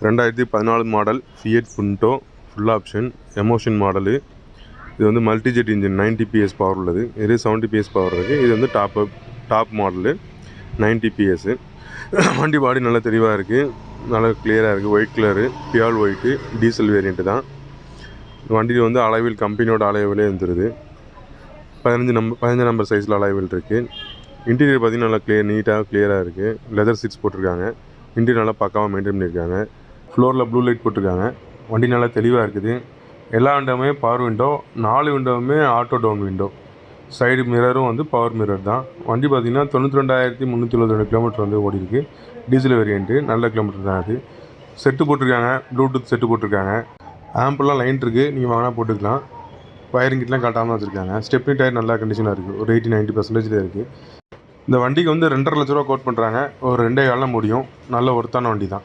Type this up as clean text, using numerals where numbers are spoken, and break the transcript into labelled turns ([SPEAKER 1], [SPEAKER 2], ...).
[SPEAKER 1] 2014 model Fiat புண்டோ full option emotion model. இது வந்து Multijet engine 90 PS power உள்ளது. இது 70 PS பவர் இருக்குது. இது வந்து டாப் மாடலு 90 PS. வண்டி பாடி நல்லா தெளிவாக இருக்குது, நல்லா கிளியராக இருக்குது. White colour, pearl white, diesel variant தான். வண்டியில் வந்து அலைவில் கம்பெனியோட அலைவிலே வந்துடுது. 15 நம்பர் சைஸில் அலைவில் இருக்குது. இன்டீரியர் பார்த்திங்கன்னா நல்லா நீட்டாக இருக்குது. லெதர் சீட்ஸ் போட்டிருக்காங்க. இன்டீரியர் நல்லா பக்காவாக மெயின்டைன் பண்ணியிருக்காங்க. ஃப்ளோரில் ப்ளூ லைட் போட்டிருக்காங்க. வண்டி நல்லா தெளிவாக இருக்குது. எல்லா விண்டோவுமே பவர் விண்டோ, 4 விண்டோவுமே ஆட்டோ டவுன் விண்டோ. சைடு மிரரும் வந்து பவர் மிரர் தான். வண்டி பார்த்திங்கன்னா 92,372 கிலோமீட்டர் வந்து ஓடி இருக்குது. டீசல் வேரியண்ட்டு, நல்ல கிலோமீட்டர் தான் அது. செட்டு போட்டிருக்காங்க, ப்ளூடூத் செட்டு போட்டிருக்காங்க. ஆம்பெல்லாம் லைன் இருக்குது, நீங்கள் வாங்கினா போட்டுக்கலாம். வயரிங் கிட்டலாம் காட்டாமல் வச்சுருக்காங்க. ஸ்டெப்னி டயர் நல்லா கண்டிஷனாக இருக்குது, ஒரு 80-90% இருக்குது. இந்த வண்டிக்கு வந்து 2,50,000 ரூபா கோட் பண்ணுறாங்க. ஒரு 2,4 முடியும். நல்ல ஒர்த்தான வண்டி தான்.